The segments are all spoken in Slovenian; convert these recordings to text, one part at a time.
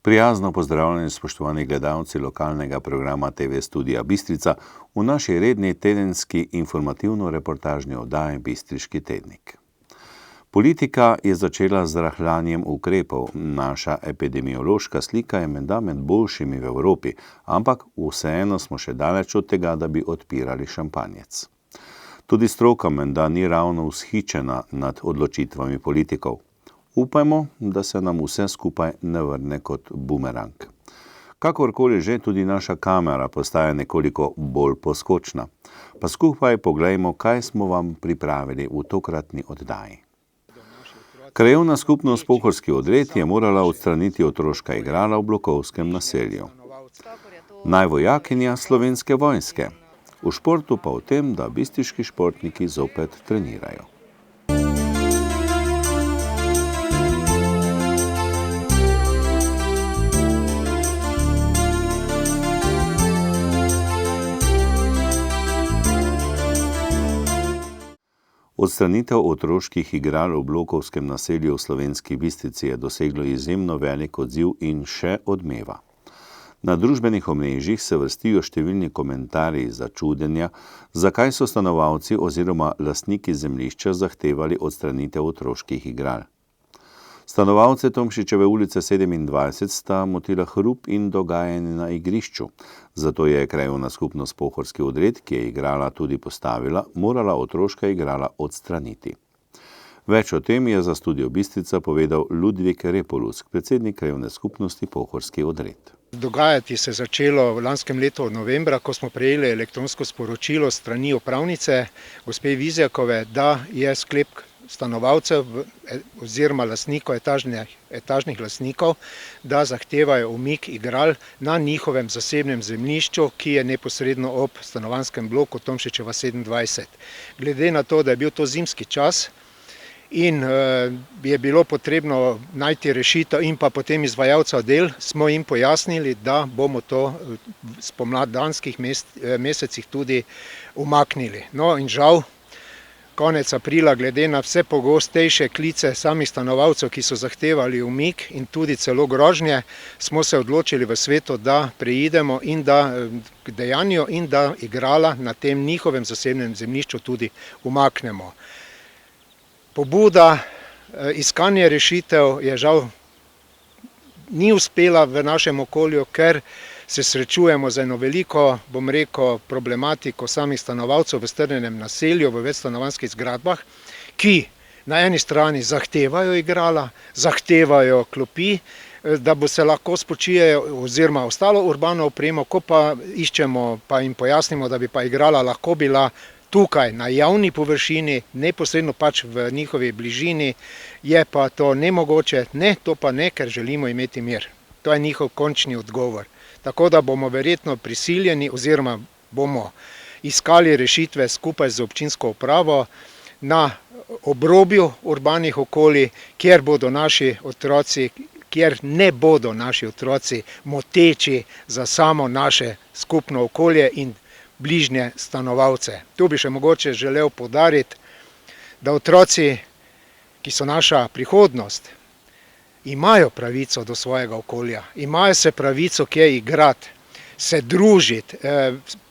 Prijazno pozdravljeni, spoštovani gledalci lokalnega programa TV Studia Bistrica v naši redni tedenski informativno-reportažni oddaji Bistriški tednik. Politika je začela z rahljanjem ukrepov. Naša epidemiološka slika je menda med boljšimi v Evropi, ampak vseeno smo še daleč od tega, da bi odpirali šampanjec. Tudi stroka menda ni ravno vzhičena nad odločitvami politikov. Upajmo, da se nam vse skupaj ne vrne kot bumerang. Kakorkoli že, tudi naša kamera postaja nekoliko bolj poskočna. Pa skupaj poglejmo, kaj smo vam pripravili v tokratni oddaji. Krajevna skupnost Pohorski Odred je morala odstraniti otroška igrala v blokovskem naselju. Najvojakinja Slovenske vojske. V športu pa o tem, da bistriški športniki zopet trenirajo. Odstranitev otroških igral v blokovskem naselju v Slovenski Bistrici je doseglo izjemno velik odziv in še odmeva. Na družbenih omrežjih se vrstijo številni komentarji začudenja, zakaj so stanovalci oziroma lastniki zemljišča zahtevali odstranitev otroških igral. Stanovalce Tomšičeve ulice 27 sta motila hrup in dogajanje na igrišču, zato je krajevna skupnost Pohorski Odred, ki je igrala tudi postavila, morala otroška igrala odstraniti. Več o tem je za Studio Bistrica povedal Ludvik Repolusk, predsednik krajevne skupnosti Pohorski Odred. Dogajati se je začelo v lanskem letu novembra, ko smo prejeli elektronsko sporočilo strani upravnice gospe Vizjakove, da je sklep stanovalcev oziroma lastnikov, etažnih lastnikov, da zahtevajo umik igral na njihovem zasebnem zemljišču, ki je neposredno ob stanovanjskem bloku Tomšičeva 27. Glede na to, da je bil to zimski čas in je bilo potrebno najti rešitev in pa potem izvajalca del, smo jim pojasnili, da bomo to v spomladanskih mesecih tudi umaknili. No in žal, konec aprila, glede na vse pogostejše klice samih stanovalcev, ki so zahtevali umik in tudi celo grožnje, smo se odločili v svetu, da preidemo in da k dejanju in da igrala na tem njihovem zasebnem zemljišču tudi umaknemo. Pobuda, iskanje rešitev je žal ni uspela v našem okolju, ker se srečujemo z eno veliko, bom rekel, problematiko samih stanovalcev v strnjenem naselju, v večstanovanjskih zgradbah, ki na eni strani zahtevajo igrala, zahtevajo klopi, da bo se lahko spočijejo oziroma ostalo urbano opremo, ko pa iščemo, pa jim pojasnimo, da bi pa igrala lahko bila tukaj na javni površini, neposredno pač v njihovi bližini, je pa to nemogoče, ne, to pa ne, ker želimo imeti mir. To je njihov končni odgovor. Tako da bomo verjetno prisiljeni oziroma bomo iskali rešitve skupaj z občinsko upravo na obrobju urbanih okolij, kjer ne bodo naši otroci moteči za samo naše skupno okolje in bližnje stanovalce. Tu bi še mogoče želel poudariti, da otroci, ki so naša prihodnost, imajo pravico do svojega okolja, imajo se pravico kje igrati, se družiti,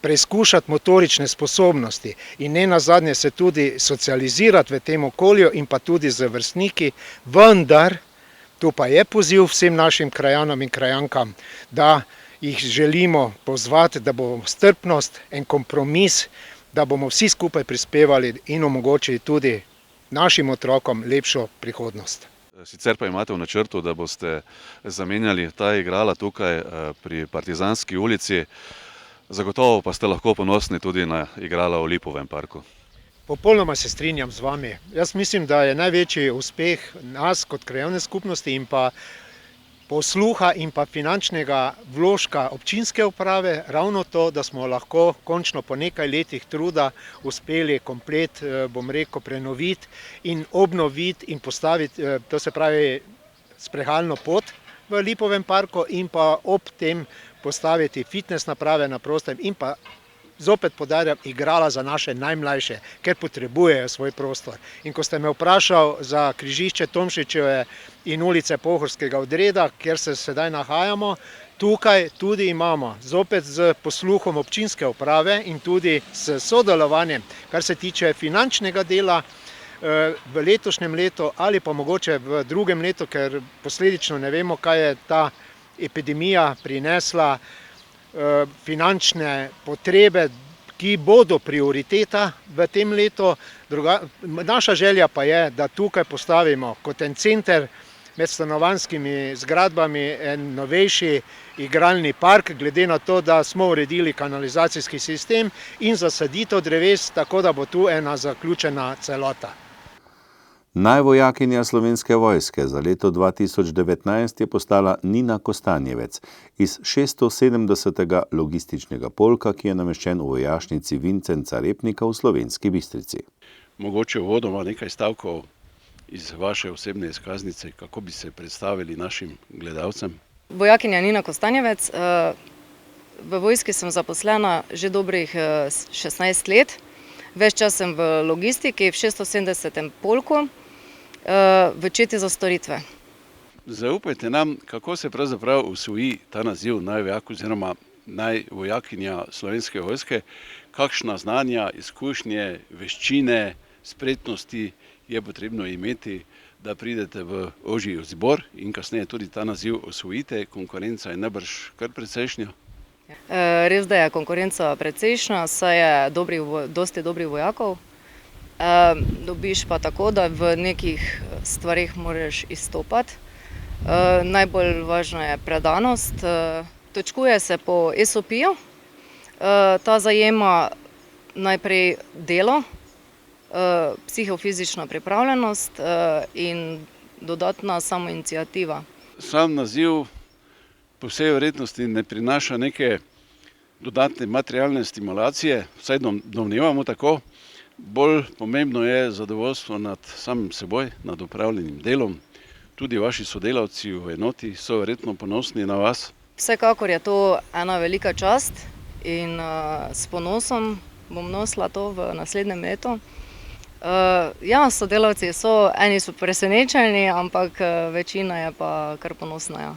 preizkušati motorične sposobnosti in nenazadnje se tudi socializirati v tem okolju in pa tudi z vrstniki, vendar, tu pa je poziv vsem našim krajanom in krajankam, da jih želimo pozvati, da bo strpnost en kompromis, da bomo vsi skupaj prispevali in omogočili tudi našim otrokom lepšo prihodnost. Sicer pa imate v načrtu, da boste zamenjali ta igrala tukaj pri Partizanski ulici, zagotovo pa ste lahko ponosni tudi na igrala v Lipovem parku. Popolnoma se strinjam z vami. Jaz mislim, da je največji uspeh nas kot krajevne skupnosti in pa posluha in pa finančnega vložka občinske uprave ravno to, da smo lahko končno po nekaj letih truda uspeli komplet, bom rekel, prenoviti in obnoviti in postaviti, to se pravi sprehajalno pot v Lipovem parku in pa ob tem postaviti fitness naprave na prostem in pa zopet podarjam, igrala za naše najmlajše, ker potrebujejo svoj prostor. In ko ste me vprašal za križišče Tomšičeve in ulice Pohorskega odreda, kjer se sedaj nahajamo, tukaj tudi imamo, zopet z posluhom občinske uprave in tudi s sodelovanjem, kar se tiče finančnega dela, v letošnjem letu ali pa mogoče v drugem letu, ker posledično ne vemo, kaj je ta epidemija prinesla, finančne potrebe, ki bodo prioriteta v tem letu. Naša želja pa je, da tukaj postavimo kot en center med stanovanjskimi zgradbami en novejši igralni park, glede na to, da smo uredili kanalizacijski sistem in zasaditev dreves, tako da bo tu ena zaključena celota. Najvojakinja Slovenske vojske za leto 2019 je postala Nina Kostanjevec iz 670. logističnega polka, ki je nameščen v vojašnici Vincenca Repnika v Slovenski Bistrici. Mogoče uvodoma nekaj stavkov iz vaše osebne izkaznice, kako bi se predstavili našim gledalcem? Vojakinja Nina Kostanjevec. V vojski sem zaposlena že dobrih 16 let. Ves čas sem v logistiki, v 670. polku, v četi za storitve. Zaupajte nam, kako se pravzaprav usvoji ta naziv najvojak oziroma najvojakinja Slovenske vojske, kakšna znanja, izkušnje, veščine, spretnosti je potrebno imeti, da pridete v ožji izbor in kasneje tudi ta naziv osvojite. Konkurenca je najbrž kar precejšnja. Res, da je konkurenca precejšnja, saj je dosti dobrih vojakov. Dobiš pa tako, da v nekih stvarih moraš izstopati. Najbolj važna je predanost. Točkuje se po SOP-ju. Ta zajema najprej delo, psihofizična pripravljenost in dodatna samoiniciativa. Sam naziv po vsej verjetnosti ne prinaša neke dodatne materialne stimulacije, vsaj domnevamo tako. Bolj pomembno je zadovoljstvo nad samim seboj, nad opravljenim delom. Tudi vaši sodelavci v enoti so verjetno ponosni na vas. Vsekakor je to ena velika čast in s ponosom bom nosila to v naslednjem letu. Ja, sodelavci so, eni so presenečeni, ampak večina je pa kar ponosna. Ja.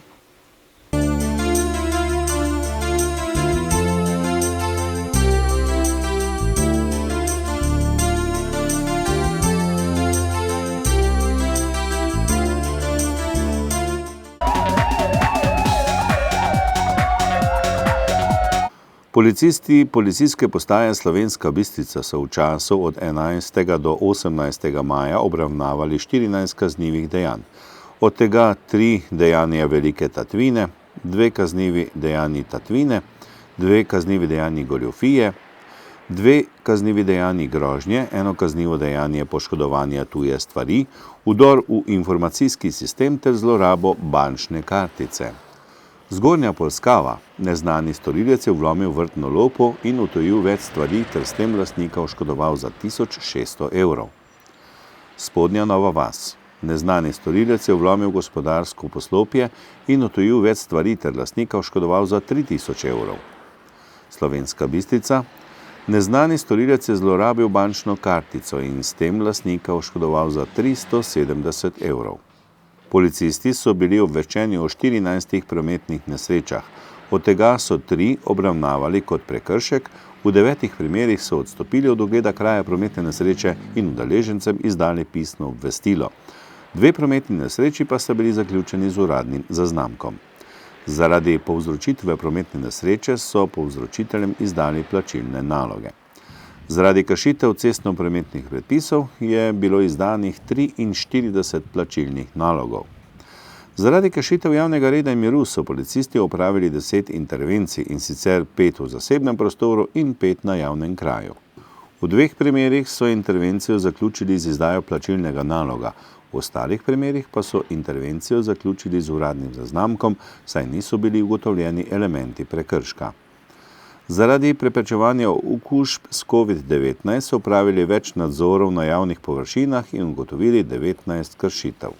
Policisti Policijske postaje Slovenska Bistrica so v času od 11. do 18. maja obravnavali 14 kaznivih dejanj. Od tega 3 dejanja velike tatvine, 2 kaznivi dejanji tatvine, 2 kaznivi dejanji goljufije, 2 kaznivi dejanji grožnje, 1 kaznivo dejanje poškodovanja tuje stvari, vdor v informacijski sistem ter zlorabo bančne kartice. Zgornja Polskava, neznani storilec je vlomil v vrtno lopo in utajil več stvari ter s tem lastnika oškodoval za 1600 evrov. Spodnja Nova Vas, neznani storilec je vlomil v gospodarsko poslopje in utajil več stvari ter lastnika oškodoval za 3000 evrov. Slovenska Bistrica, neznani storilec je zlorabil bančno kartico in s tem lastnika oškodoval za 370 evrov. Policisti so bili obveščeni o 14 prometnih nesrečah, od tega so 3 obravnavali kot prekršek, v 9 primerih so odstopili od ogleda kraja prometne nesreče in udeležencem izdali pisno obvestilo. 2 prometni nesreči pa sta bili zaključeni z uradnim zaznamkom. Zaradi povzročitve prometne nesreče so povzročiteljem izdali plačilne naloge. Zaradi kršitev cestno-prometnih predpisov je bilo izdanih 43 plačilnih nalogov. Zaradi kršitev javnega reda in miru so policisti opravili 10 intervencij, in sicer 5 v zasebnem prostoru in 5 na javnem kraju. V 2 primerih so intervencijo zaključili z izdajo plačilnega naloga, v ostalih primerih pa so intervencijo zaključili z uradnim zaznamkom, saj niso bili ugotovljeni elementi prekrška. Zaradi preprečevanja okužb s COVID-19 so opravili več nadzorov na javnih površinah in ugotovili 19 kršitev.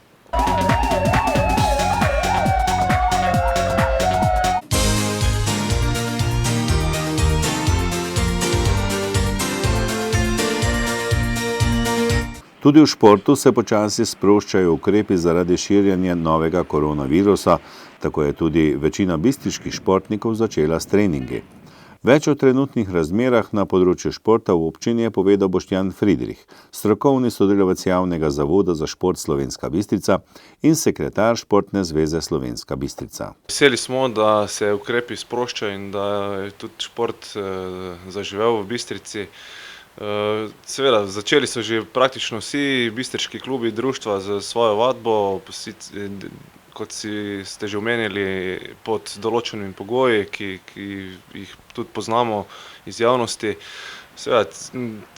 Tudi v športu se počasi sproščajo ukrepi zaradi širjenja novega koronavirusa, tako je tudi večina bistriških športnikov začela s treningi. Več o trenutnih razmerah na področju športa v občini je povedal Boštjan Friedrich, strokovni sodelavec Javnega zavoda za šport Slovenska Bistrica in sekretar Športne zveze Slovenska Bistrica. Veseli smo, da se ukrepi sproščajo in da je tudi šport zaživel v Bistrici. Seveda, začeli so že praktično vsi bistriški klubi društva z svojo vadbo, kot ste že omenili, pod določenimi pogoji, ki jih tudi poznamo iz javnosti. Seveda,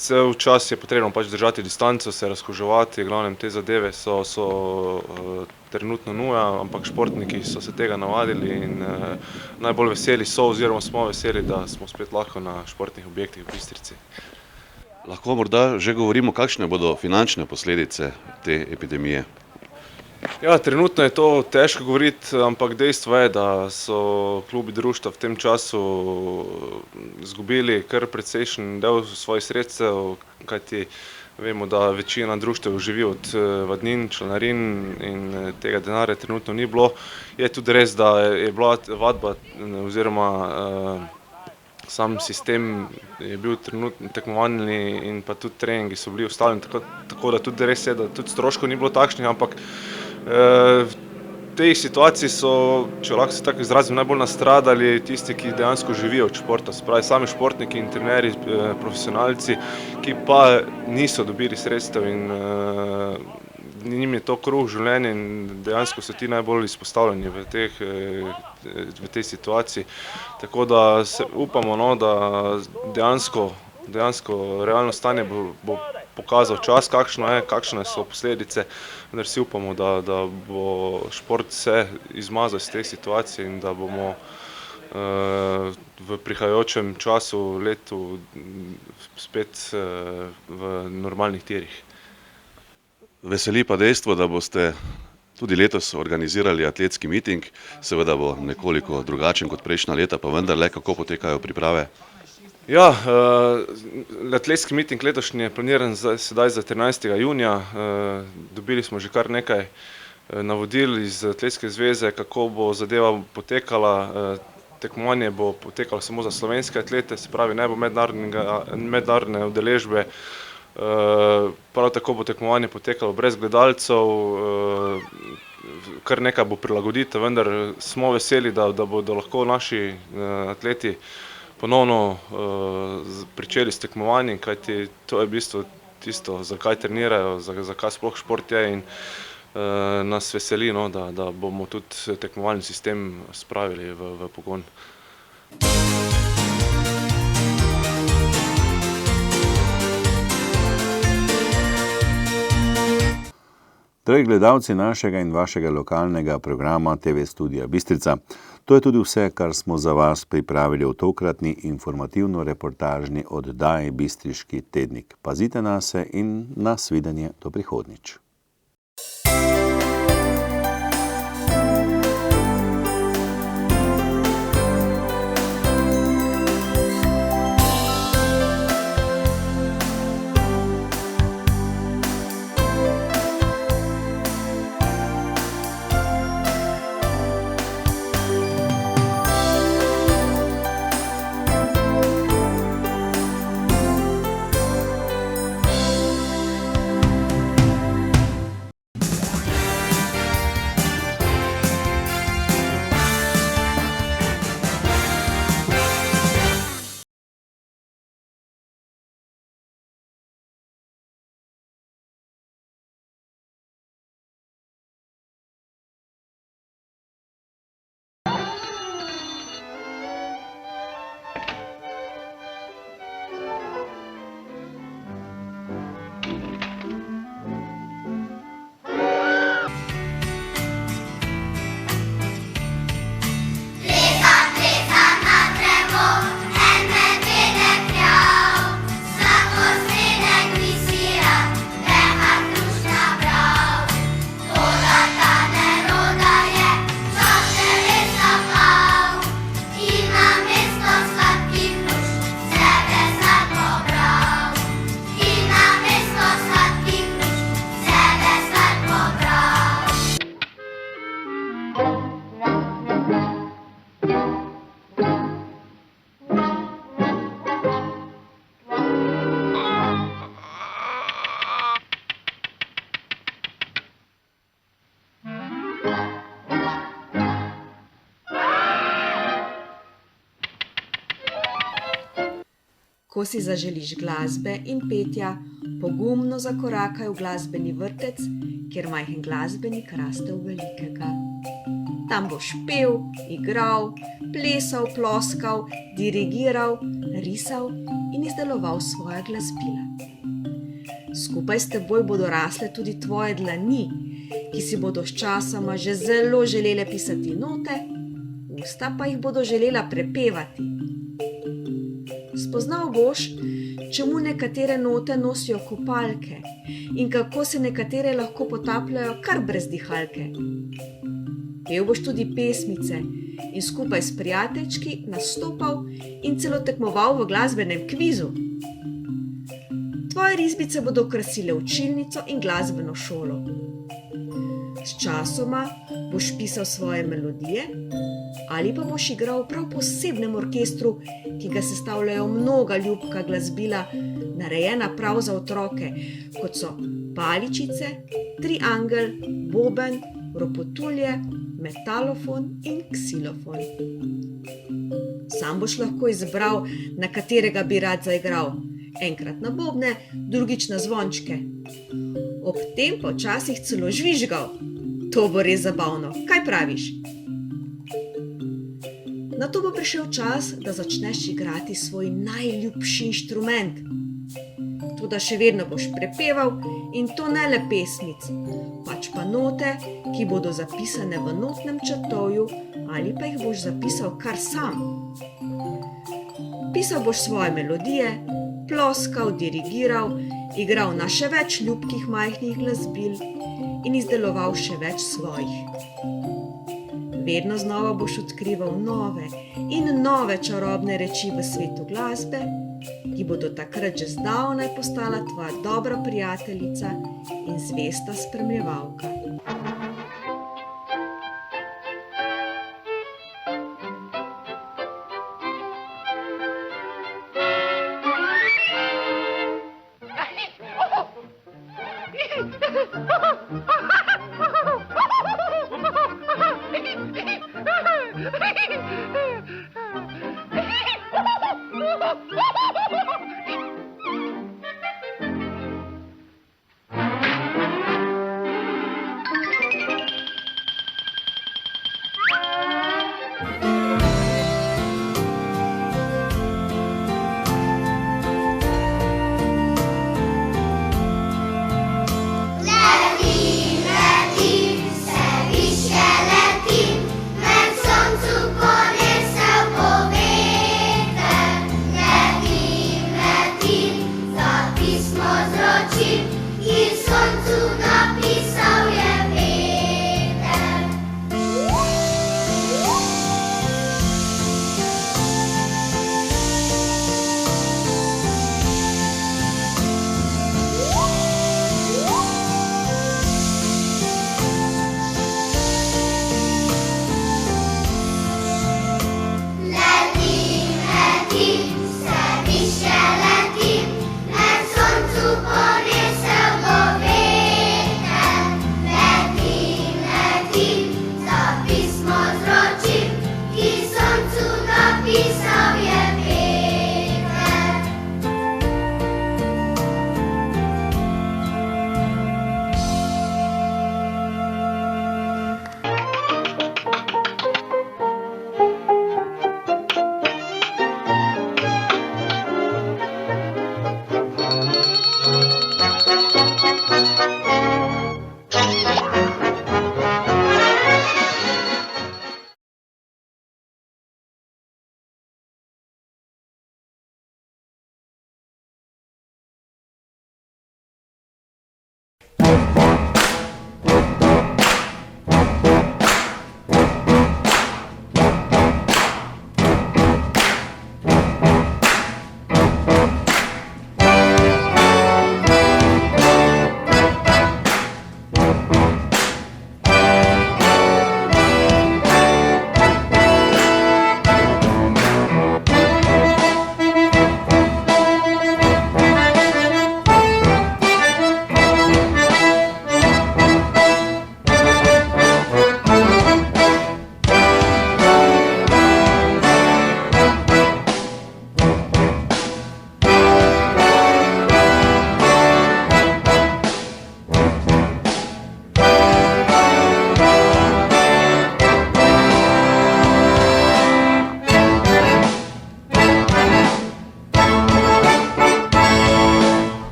cel čas je potrebno pač držati distanco, se razkuževati, glavnem te zadeve so trenutno nuja, ampak športniki so se tega navadili in najbolj veseli so oziroma smo veseli, da smo spet lahko na športnih objektih v Bistrici. Lahko morda že govorimo, kakšne bodo finančne posledice te epidemije? Ja, trenutno je to težko govoriti, ampak dejstvo je, da so klubi društva v tem času izgubili kar precejšen del svojih sredstev, kajti vemo, da večina društev živi od vadnin, članarin in tega denarja trenutno ni bilo. Je tudi res, da je bila vadba oziroma sam sistem je bil trenutno tekmovalni in pa tudi treningi so bili ustavljeni, tako da tudi res je, da tudi stroškov ni bilo takšnih, ampak v tej situaciji so, če lahko se tako izrazim, najbolj nastradali tisti, ki dejansko živijo od športa, se pravi sami športniki in trenerji, profesionalci, ki pa niso dobili sredstev in njim je to kruh življenja in dejansko so ti najbolj izpostavljeni v tej situaciji. Tako da upamo, da dejansko realno stanje bo pokazal čas, kakšne so posledice, vendar si upamo, da bo šport se izmazal iz te situacije in da bomo v prihajajočem času, letu spet v normalnih tirih. Veseli pa dejstvo, da boste tudi letos organizirali atletski miting, seveda bo nekoliko drugačen kot prejšnja leta, pa vendarle, kako potekajo priprave? Ja, atletski miting letošnji je planiran sedaj za 13. junija. Dobili smo že kar nekaj navodil iz Atletske zveze, kako bo zadeva potekala. Tekmovanje bo potekalo samo za slovenske atlete, se pravi ne bo mednarodne udeležbe. Prav tako bo tekmovanje potekalo brez gledalcev, kar nekaj bo prilagoditev, vendar smo veseli, da bodo lahko naši atleti ponovno pričeli s tekmovanjem, kajti to je v bistvu tisto, zakaj trenirajo, zakaj sploh šport je in nas veseli, da bomo tudi tekmovalni sistem spravili v pogon. Dragi gledalci našega in vašega lokalnega programa TV Studia Bistrica, to je tudi vse, kar smo za vas pripravili v tokratni informativno-reportažni oddaji Bistriški tednik. Pazite nase in nasvidenje do prihodnjič. ko si zaželiš glasbe in petja, pogumno zakorakaj v glasbeni vrtec, kjer majhen glasbenik raste v velikega. Tam boš pel, igral, plesal, ploskal, dirigiral, risal in izdeloval svoja glasbila. Skupaj s teboj bodo rasle tudi tvoje dlani, ki si bodo sčasoma že zelo želele pisati note, usta pa jih bodo želela prepevati. Spoznal boš, čemu nekatere note nosijo kopalke in kako se nekatere lahko potapljajo kar brez dihalke. Pel boš tudi pesmice in skupaj s prijateljčki nastopal in celo tekmoval v glasbenem kvizu. Tvoje risbice bodo krasile učilnico in glasbeno šolo. Sčasoma boš pisal svoje melodije ali pa boš igral prav v posebnem orkestru, ki ga sestavljajo mnoga ljubka glasbila, narejena prav za otroke, kot so paličice, triangel, boben, ropotulje, metalofon in ksilofon. Sam boš lahko izbral, na katerega bi rad zaigral. Enkrat na bobne, drugič na zvončke. Ob tem pa včasih celo žvižgal. To bo res zabavno. Kaj praviš? Nato bo prišel čas, da začneš igrati svoj najljubši inštrument. Toda še vedno boš prepeval in to ne le pesmic, pač pa note, ki bodo zapisane v notnem črtovju ali pa jih boš zapisal kar sam. Pisal boš svoje melodije, ploskal, dirigiral, igral na še več ljubkih majhnih glasbil in izdeloval še več svojih. Vedno znova boš odkrival nove in nove čarobne reči v svetu glasbe, ki bodo takrat že zdavnaj postala tvoja dobra prijateljica in zvesta spremljevalka. Let's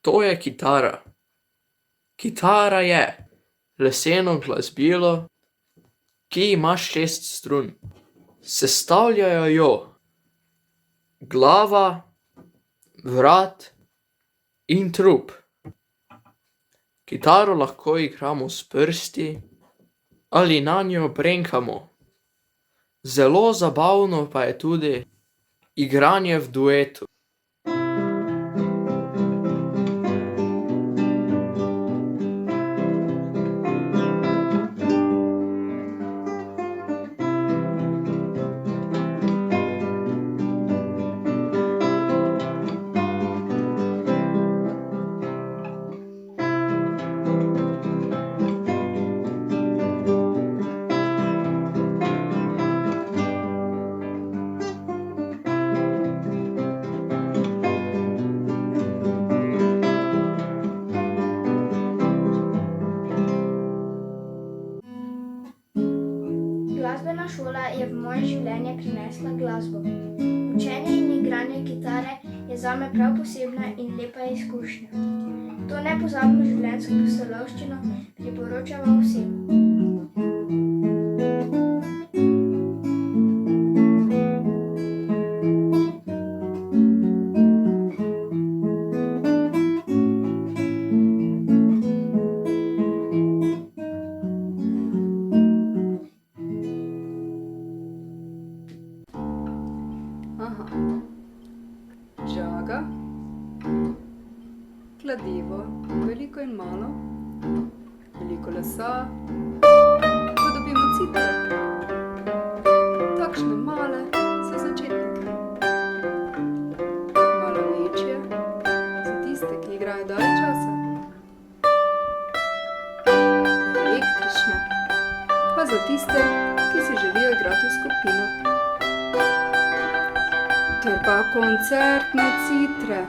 To je kitara. Kitara je leseno glasbilo, ki ima 6 strun. Sestavljajo jo glava, vrat in trup. Kitaro lahko igramo s prsti ali nanjo brenkamo. Zelo zabavno pa je tudi igranje v duetu. Glasbena šola je v moje življenje prinesla glasbo. Učenje in igranje kitare je zame prav posebna in lepa izkušnja. To nepozabno življenjsko pustolovščino priporočamo vsem. Žaga, kladivo, veliko in malo, veliko lesa, pa dobimo citre. Takšne male so začetnike. Malo večje za tiste, ki igrajo dalj časa. Električne pa za tiste, ki si želijo igrati v skupinah. Ter pa koncertne citre.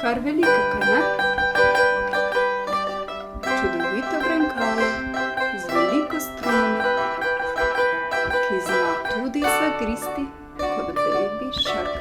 Kar velike, kaj ne? Čudovito brenkalo z veliko strunami, ki zna tudi zagristi kot baby shark.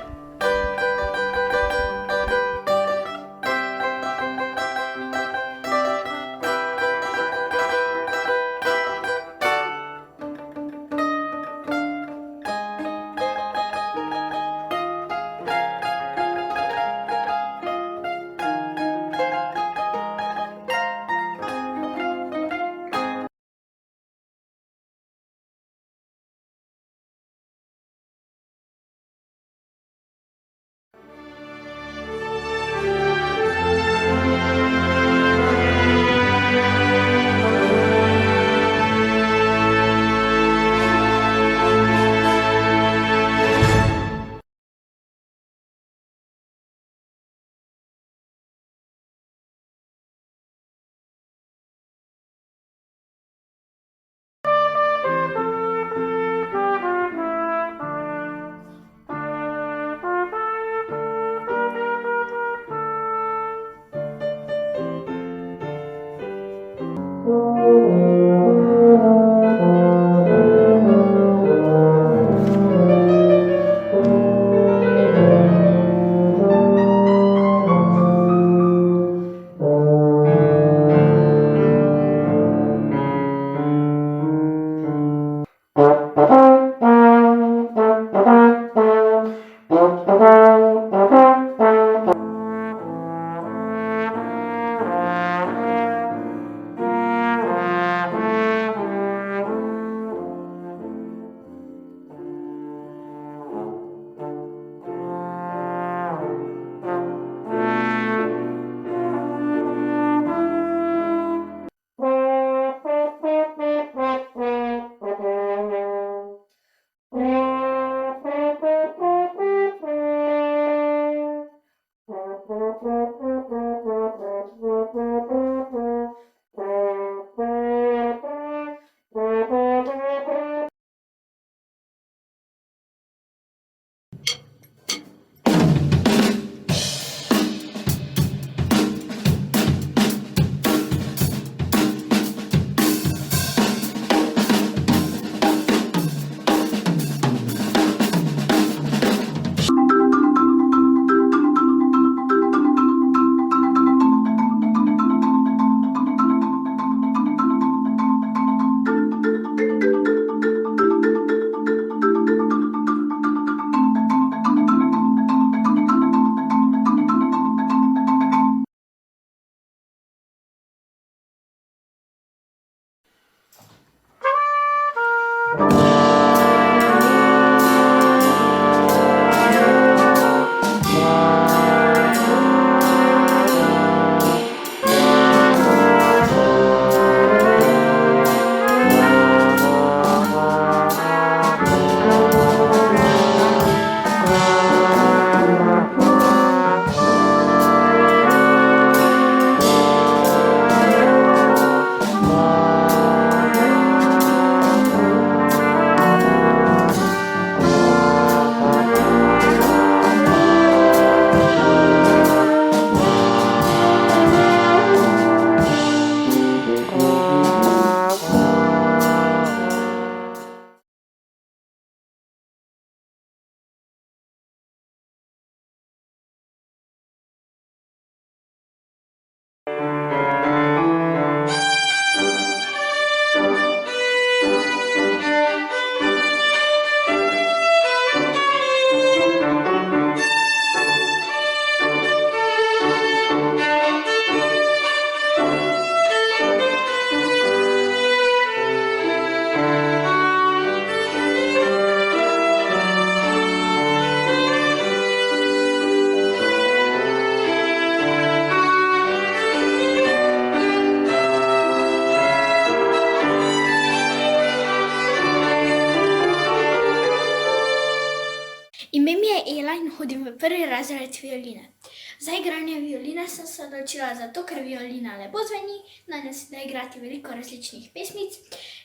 Ime mi je Ela in hodim v prvi razred violine. Za igranje violine sem se odločila zato, ker violina lepo zveni, nanjo se da igrati veliko različnih pesmic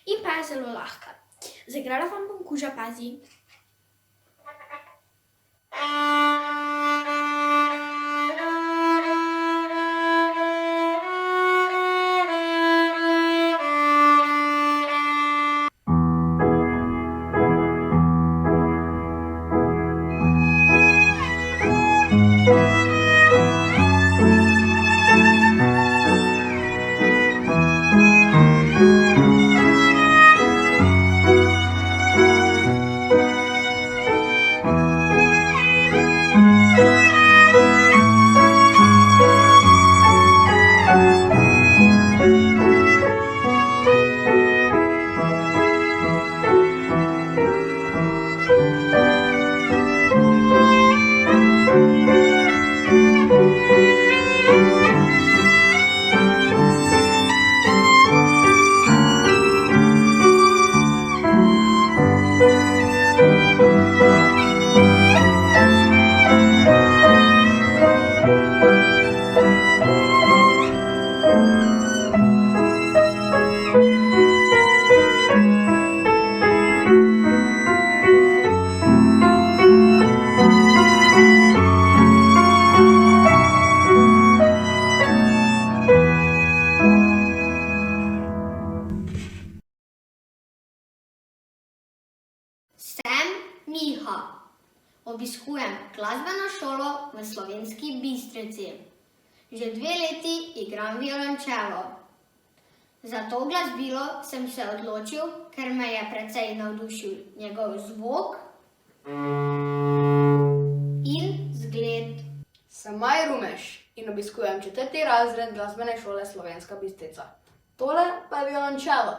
in pa je zelo lahka. Zaigrala vam bom Kuža pazi. Obiskujem glasbeno šolo v Slovenski Bistrici. Že 2 leti igram violončelo. Za to glasbilo sem se odločil, ker me je precej navdušil njegov zvok in zgled. Sem Maj Rumeš in obiskujem 4. razred glasbene šole Slovenska Bistrica. Tole pa je violončelo.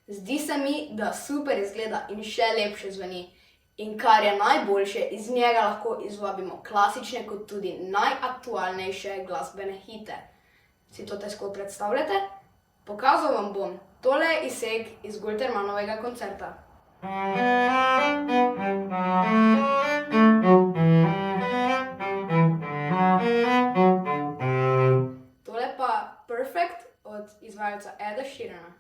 Zdi se mi, da super izgleda in še lepše zveni. In kar je najboljše, iz njega lahko izvabimo klasične kot tudi najaktualnejše glasbene hite. Si to težko predstavljate? Pokazal vam bom. Tole je izsek iz Gultermannovega koncerta. Tole pa Perfect od izvajalca Eda Sheerana.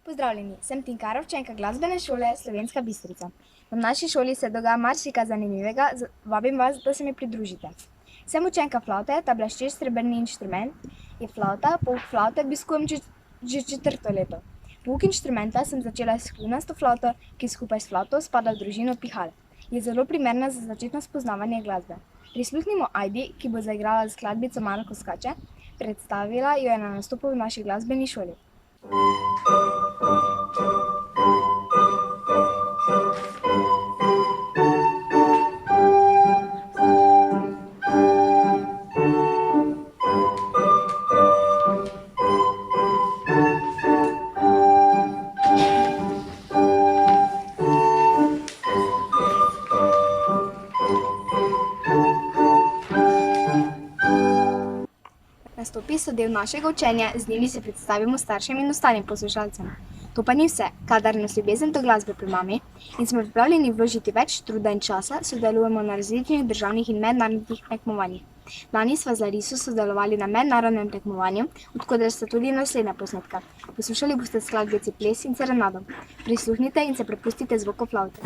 Pozdravljeni, sem Tinkara, učenka glasbene šole Slovenska Bistrica. V naši šoli se dogaja marsikaj zanimivega, vabim vas, da se mi pridružite. Sem učenka flavte, ta bleščeč srebrni inštrument je flavta, pouk flavte obiskujem že 4. leto. Pouk inštrumenta sem začela s kljunasto flavto, ki skupaj s flavto spada v družino pihal. Je zelo primerna za začetno spoznavanje glasbe. Prisluhnimo Ajdi, ki bo zaigrala skladbico Marko skače, predstavila jo je na nastopu v naši glasbeni šoli. Nastopi so del našega učenja, z njimi se predstavimo staršem in ostalim poslušalcem. To pa ni vse, kadar nas ljubezen do glasbe premami in smo pripravljeni vložiti več truda in časa, sodelujemo na različnih državnih in mednarodnih tekmovanjih. Lani sva z Lariso sodelovali na mednarodnem tekmovanju, od koder sta tudi naslednja posnetka. Poslušali boste skladbici Ples in serenado. Prisluhnite in se prepustite zvoku flavte.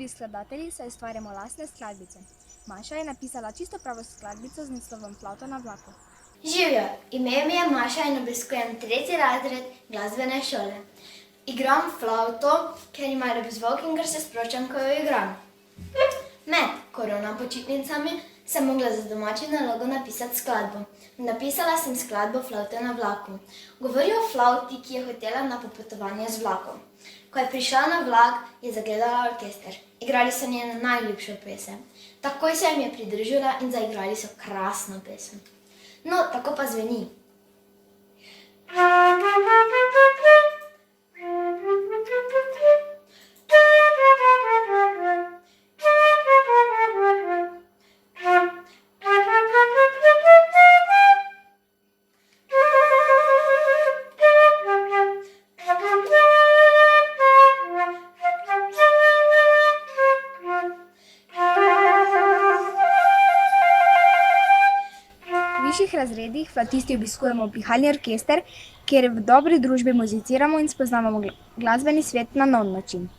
Tudi skladatelji se ustvarjamo lastne skladbice. Maša je napisala čisto pravo skladbico z naslovom Flavta na vlaku. Živijo, ime mi je Maša in obiskujem 3. razred glasbene šole. Igram flavto, ker ima lep zvok in ker se sproščam, ko jo igram. Med korona počitnicami sem mogla za domačo nalogo napisati skladbo. Napisala sem skladbo Flavte na vlaku. Govori o flavti, ki je hotela na popotovanje z vlakom. Ko je prišla na vlak, je zagledala orkester. Igrali so njeno najljubšo pesem. Takoj se jim je pridružila in zaigrali so krasno pesem. No, tako pa zveni. V višjih razredih flavtisti obiskujemo pihalni orkester, kjer v dobri družbi muziciramo in spoznavamo glasbeni svet na nov način.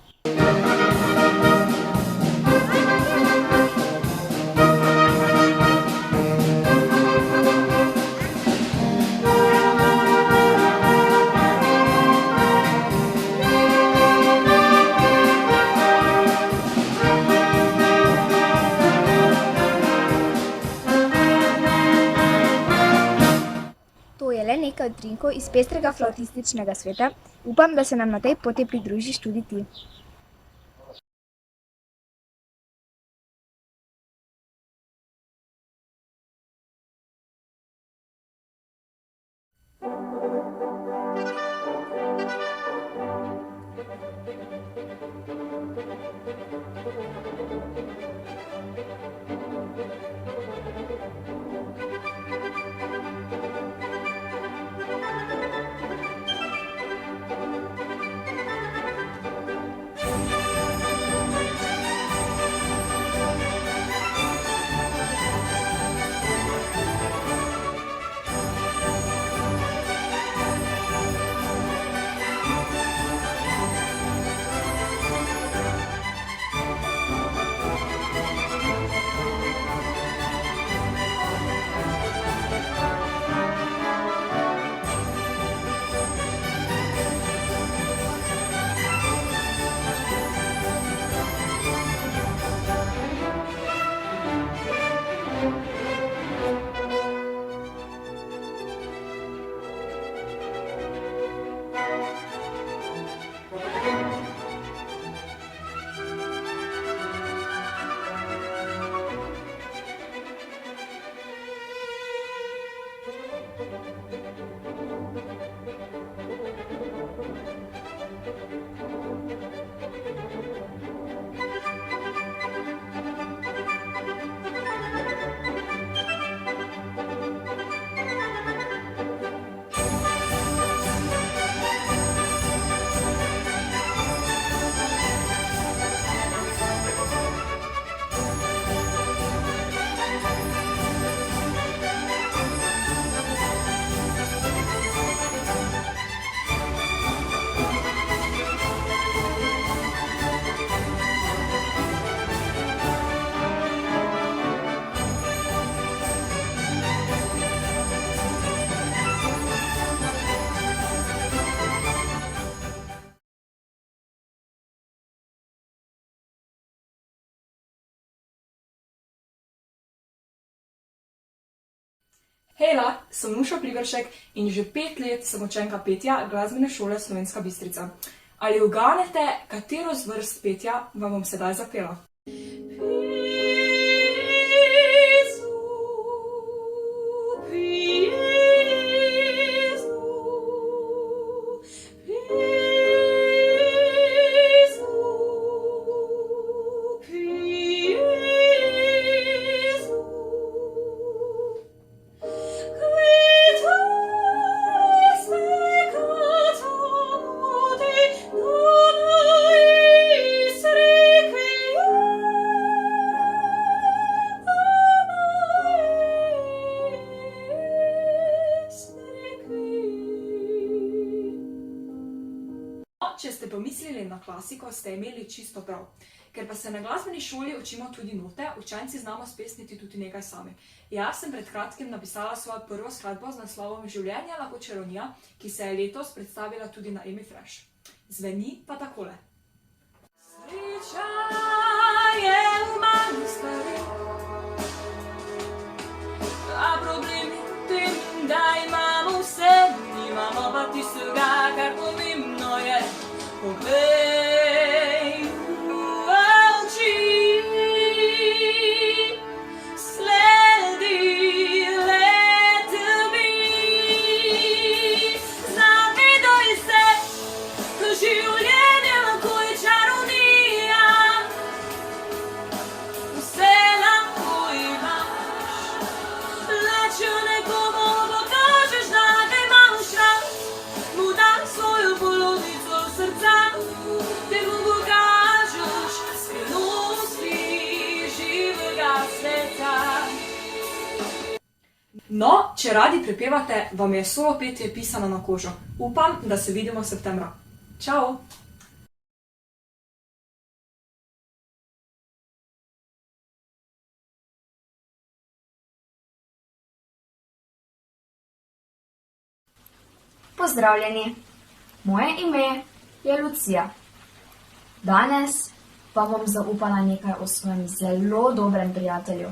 To je le nekaj utrinkov iz pestrega flavtističnega sveta. Upam, da se nam na tej poti pridružiš tudi ti. Hejla, sem Nuša Pliberšek in že 5 let sem učenka petja glasbene šole Slovenska Bistrica. Ali uganete, katero zvrst petja vam bom sedaj zapela? če ste pomislili na klasiko, ste imeli čisto prav. Ker pa se na glasbeni šoli učimo tudi note, učenci znamo spesniti tudi nekaj sami. Jaz sem pred kratkim napisala svojo prvo skladbo z naslovom Življenje lahko čarovnija, ki se je letos predstavila tudi na Emi Fresh. Zveni pa takole. Sreča je v manjih stvareh, a problem je v tem, da imamo vse, nimamo pa tistega, kar pomembno je. Poglej v oči, sledi le tebi, zavedaj se, da življenje lahko je čarovnija. Vse lahko imaš, le če nekomu pokažeš, da ga imaš rad, mu daj svojo polovico srca, te mu pokažeš skrivnosti živega sveta. No, če radi prepevate, vam je solo petje pisano na kožo. Upam, da se vidimo septembra. Čau! Pozdravljeni, moje ime je Lucija. Danes pa bom zaupala nekaj o svojem zelo dobrem prijatelju,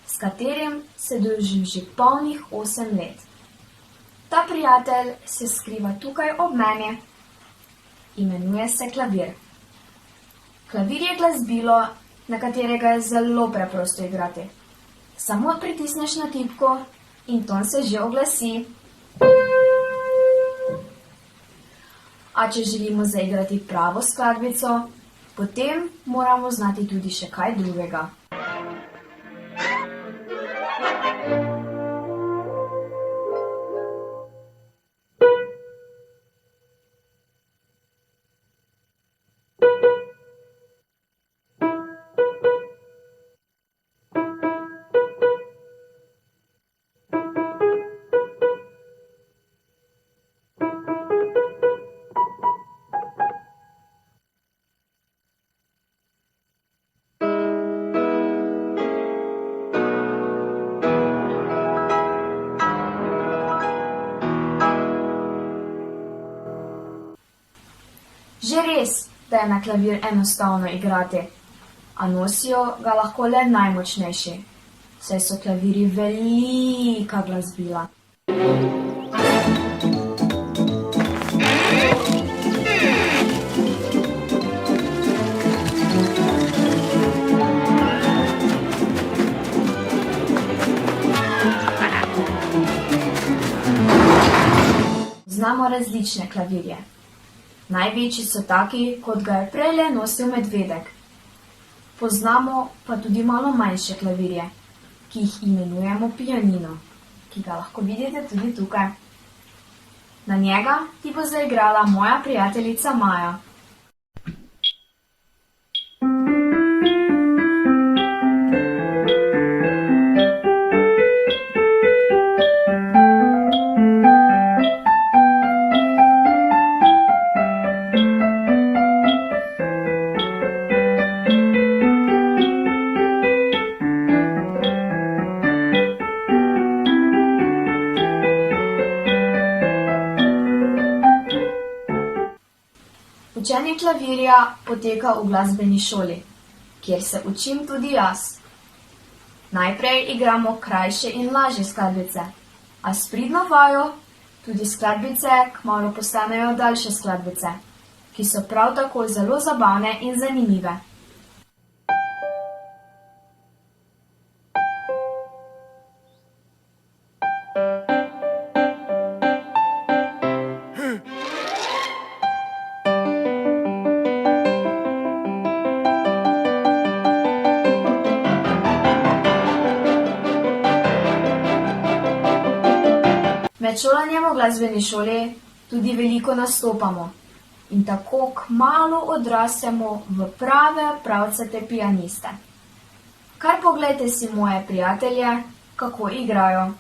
s katerim se družim že polnih 8 let. Ta prijatelj se skriva tukaj ob meni, imenuje se klavir. Klavir je glasbilo, na katerega je zelo preprosto igrati. Samo pritisneš na tipko in ton se že oglasi. A če želimo zaigrati pravo skladbico, potem moramo znati tudi še kaj drugega. Že res, da je na klavir enostavno igrati, a nosijo ga lahko le najmočnejši, saj so klaviri velika glasbila. Znamo različne klavirje. Največji so taki, kot ga je prejle nosil medvedek. Poznamo pa tudi malo manjše klavirje, ki jih imenujemo pianino, ki ga lahko vidite tudi tukaj. Na njega ti bo zaigrala moja prijateljica Maja. Učenje klavirja poteka v glasbeni šoli, kjer se učim tudi jaz. Najprej igramo krajše in lažje skladbice, a s pridno vajo tudi skladbice kmalu postanejo daljše skladbice, ki so prav tako zelo zabavne in zanimive. Med šolanjem v glasbeni šoli tudi veliko nastopamo in tako kmalu odrastemo v prave pravcate pianiste. Kar poglejte si moje prijatelje, kako igrajo.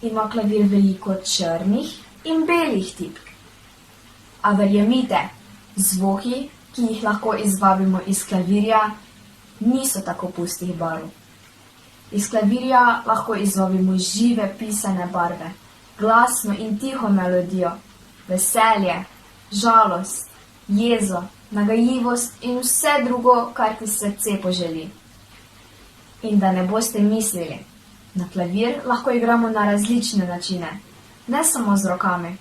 ima klavir veliko črnih in belih tipk. A verjemite, zvoki, ki jih lahko izvabimo iz klavirja, niso tako pustih barv. Iz klavirja lahko izvabimo žive pisane barve, glasno in tiho melodijo, veselje, žalost, jezo, nagajivost in vse drugo, kar ti srce poželi. In da ne boste mislili, na klavir lahko igramo na različne načine, ne samo z rokami.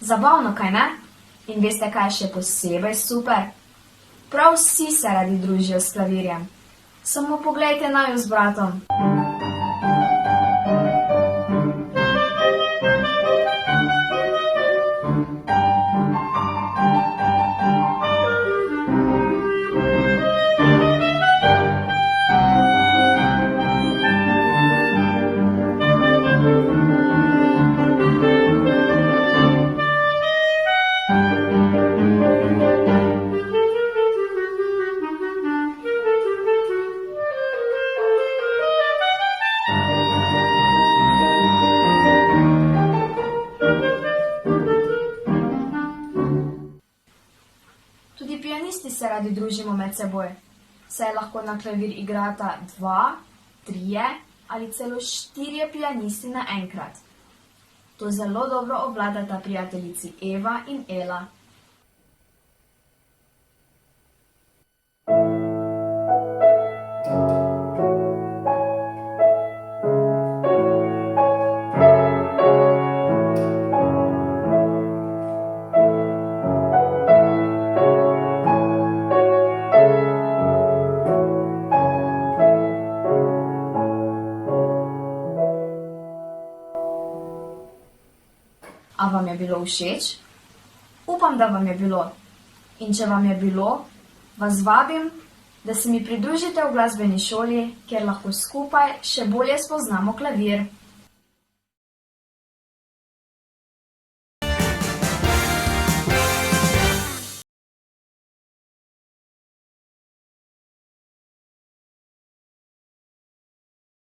Zabavno, kaj ne? In veste, kaj je še posebej super? Prav vsi se radi družijo s klavirjem. Samo poglejte naju z bratom. Tudi pianisti se radi družimo med seboj, saj lahko na klavir igrata 2, 3 ali celo 4 pianisti naenkrat. To zelo dobro obvladata prijateljici Eva in Ela. A vam je bilo všeč? Upam, da vam je bilo. In če vam je bilo, vas vabim, da se mi pridružite v glasbeni šoli, kjer lahko skupaj še bolje spoznamo klavir.